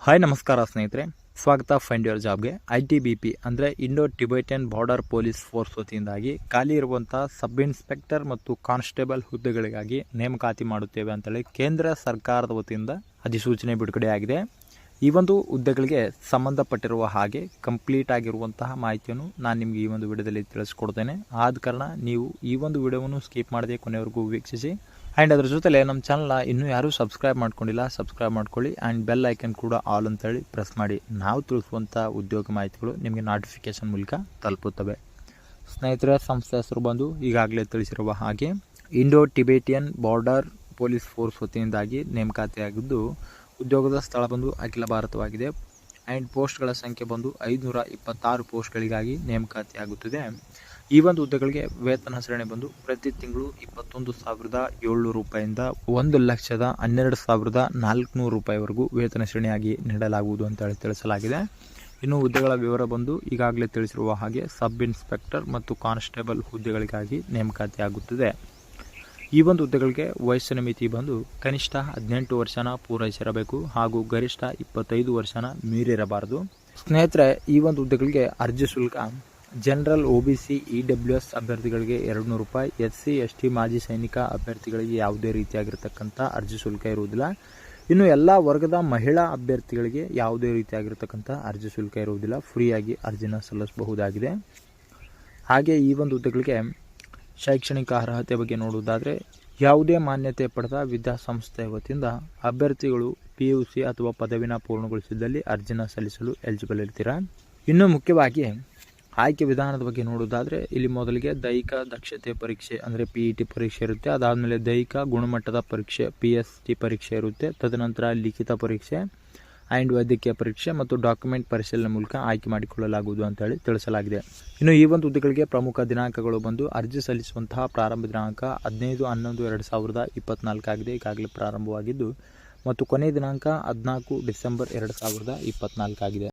Hi ನಮಸ್ಕಾರ ಸ್ನೇಹಿತರೆ, ಸ್ವಾಗತ ಫೈಂಡ್ ಯುವರ್ ಜಾಬ್ಗೆ. ITBP ಅಂದರೆ Indo Tibetan border police force ವತಿಯಿಂದಾಗಿ ಖಾಲಿ ಇರುವಂಥ ಸಬ್ ಇನ್ಸ್ಪೆಕ್ಟರ್ ಮತ್ತು ಕಾನ್ಸ್ಟೇಬಲ್ ಹುದ್ದೆಗಳಿಗಾಗಿ ನೇಮಕಾತಿ ಮಾಡುತ್ತೇವೆ ಅಂತೇಳಿ ಕೇಂದ್ರ ಸರ್ಕಾರದ ವತಿಯಿಂದ ಅಧಿಸೂಚನೆ ಬಿಡುಗಡೆಯಾಗಿದೆ. ಈ ಒಂದು ಹುದ್ದೆಗಳಿಗೆ ಸಂಬಂಧಪಟ್ಟಿರುವ ಹಾಗೆ ಕಂಪ್ಲೀಟ್ ಆಗಿರುವಂತಹ ಮಾಹಿತಿಯನ್ನು ನಾನು ನಿಮಗೆ ಈ ಒಂದು ವಿಡಿಯೋದಲ್ಲಿ ತಿಳಿಸ್ಕೊಡ್ತೇನೆ. ಆದ ಕಾರಣ ನೀವು ಈ ಒಂದು ವಿಡಿಯೋವನ್ನು ಸ್ಕಿಪ್ ಮಾಡದೆ ಕೊನೆವರೆಗೂ ವೀಕ್ಷಿಸಿ. ಆ್ಯಂಡ್ ಅದರ ಜೊತೆಲೆ ನಮ್ಮ ಚಾನಲ್ನ ಇನ್ನೂ ಯಾರೂ ಸಬ್ಸ್ಕ್ರೈಬ್ ಮಾಡ್ಕೊಂಡಿಲ್ಲ, ಸಬ್ಸ್ಕ್ರೈಬ್ ಮಾಡ್ಕೊಳ್ಳಿ. ಆ್ಯಂಡ್ ಬೆಲ್ ಐಕನ್ ಕೂಡ ಆಲ್ ಅಂತೇಳಿ ಪ್ರೆಸ್ ಮಾಡಿ. ನಾವು ತಿಳಿಸುವಂಥ ಉದ್ಯೋಗ ಮಾಹಿತಿಗಳು ನಿಮಗೆ ನೋಟಿಫಿಕೇಶನ್ ಮೂಲಕ ತಲುಪುತ್ತವೆ. ಸ್ನೇಹಿತರೆ, ಸಂಸ್ಥೆ ಹೆಸರು ಬಂದು ಈಗಾಗಲೇ ತಿಳಿಸಿರುವ ಹಾಗೆ Indo Tibetan border police force ವತಿಯಿಂದಾಗಿ ನೇಮಕಾತಿಯಾಗಿದ್ದು, ಉದ್ಯೋಗದ ಸ್ಥಳ ಬಂದು ಅಖಿಲ ಭಾರತವಾಗಿದೆ. ಆ್ಯಂಡ್ ಪೋಸ್ಟ್ಗಳ ಸಂಖ್ಯೆ ಬಂದು 526 ಪೋಸ್ಟ್ಗಳಿಗಾಗಿ ನೇಮಕಾತಿಯಾಗುತ್ತದೆ. ಈ ಒಂದು ಹುದ್ದೆಗಳಿಗೆ ವೇತನ ಶ್ರೇಣಿ ಬಂದು ಪ್ರತಿ ತಿಂಗಳು 21,700 ರೂಪಾಯಿಂದ 1,12,400 ರೂಪಾಯಿವರೆಗೂ ವೇತನ ಶ್ರೇಣಿಯಾಗಿ ನೀಡಲಾಗುವುದು ಅಂತ ತಿಳಿಸಲಾಗಿದೆ. ಇನ್ನು ಹುದ್ದೆಗಳ ವಿವರ ಬಂದು ಈಗಾಗಲೇ ತಿಳಿಸಿರುವ ಹಾಗೆ ಸಬ್ ಇನ್ಸ್ಪೆಕ್ಟರ್ ಮತ್ತು ಕಾನ್ಸ್ಟೇಬಲ್ ಹುದ್ದೆಗಳಿಗಾಗಿ ನೇಮಕಾತಿಯಾಗುತ್ತದೆ. ಈ ಒಂದು ಹುದ್ದೆಗಳಿಗೆ ವಯಸ್ಸಿನ ಮಿತಿ ಬಂದು ಕನಿಷ್ಠ 18 ವರ್ಷನ ಪೂರೈಸಿರಬೇಕು ಹಾಗೂ ಗರಿಷ್ಠ 25 ವರ್ಷನ ಮೀರಿರಬಾರದು. ಸ್ನೇಹಿತರೆ, ಈ ಒಂದು ಹುದ್ದೆಗಳಿಗೆ ಅರ್ಜಿ ಶುಲ್ಕ ಜನರಲ್ OBC EWS ಅಭ್ಯರ್ಥಿಗಳಿಗೆ 200 ರೂಪಾಯಿ, SC ST ಮಾಜಿ ಸೈನಿಕ ಅಭ್ಯರ್ಥಿಗಳಿಗೆ ಯಾವುದೇ ರೀತಿಯಾಗಿರ್ತಕ್ಕಂಥ ಅರ್ಜಿ ಶುಲ್ಕ ಇರುವುದಿಲ್ಲ. ಇನ್ನು ಎಲ್ಲ ವರ್ಗದ ಮಹಿಳಾ ಅಭ್ಯರ್ಥಿಗಳಿಗೆ ಯಾವುದೇ ರೀತಿಯಾಗಿರ್ತಕ್ಕಂಥ ಅರ್ಜಿ ಶುಲ್ಕ ಇರುವುದಿಲ್ಲ. ಫ್ರೀಯಾಗಿ ಅರ್ಜಿನ ಸಲ್ಲಿಸಬಹುದಾಗಿದೆ. ಹಾಗೆ ಈ ಒಂದು ಹುದ್ದೆಗಳಿಗೆ ಶೈಕ್ಷಣಿಕ ಅರ್ಹತೆ ಬಗ್ಗೆ ನೋಡುವುದಾದರೆ ಯಾವುದೇ ಮಾನ್ಯತೆ ಪಡೆದ ವಿದ್ಯಾಸಂಸ್ಥೆ ವತಿಯಿಂದ ಅಭ್ಯರ್ಥಿಗಳು PUC ಅಥವಾ ಪದವಿನ ಪೂರ್ಣಗೊಳಿಸಿದ್ದಲ್ಲಿ ಅರ್ಜಿನ ಸಲ್ಲಿಸಲು ಎಲಿಜಿಬಲ್ ಇರ್ತೀರಾ. ಇನ್ನು ಮುಖ್ಯವಾಗಿ ಆಯ್ಕೆ ವಿಧಾನದ ಬಗ್ಗೆ ನೋಡೋದಾದರೆ ಇಲ್ಲಿ ಮೊದಲಿಗೆ ದೈಹಿಕ ದಕ್ಷತೆ ಪರೀಕ್ಷೆ ಅಂದರೆ PET ಪರೀಕ್ಷೆ ಇರುತ್ತೆ. ಅದಾದಮೇಲೆ ದೈಹಿಕ ಗುಣಮಟ್ಟದ ಪರೀಕ್ಷೆ PST ಪರೀಕ್ಷೆ ಇರುತ್ತೆ. ತದನಂತರ ಲಿಖಿತ ಪರೀಕ್ಷೆ ಆ್ಯಂಡ್ ವೈದ್ಯಕೀಯ ಪರೀಕ್ಷೆ ಮತ್ತು ಡಾಕ್ಯುಮೆಂಟ್ ಪರಿಶೀಲನೆ ಮೂಲಕ ಆಯ್ಕೆ ಮಾಡಿಕೊಳ್ಳಲಾಗುವುದು ಅಂತೇಳಿ ತಿಳಿಸಲಾಗಿದೆ. ಇನ್ನು ಈ ಒಂದು ಹುದ್ದೆಗಳಿಗೆ ಪ್ರಮುಖ ದಿನಾಂಕಗಳು ಬಂದು ಅರ್ಜಿ ಸಲ್ಲಿಸುವಂತಹ ಪ್ರಾರಂಭ ದಿನಾಂಕ 15/11/2024 ಆಗಿದೆ, ಈಗಾಗಲೇ ಪ್ರಾರಂಭವಾಗಿದ್ದು, ಮತ್ತು ಕೊನೆಯ ದಿನಾಂಕ 14 ಡಿಸೆಂಬರ್ 2024 ಆಗಿದೆ.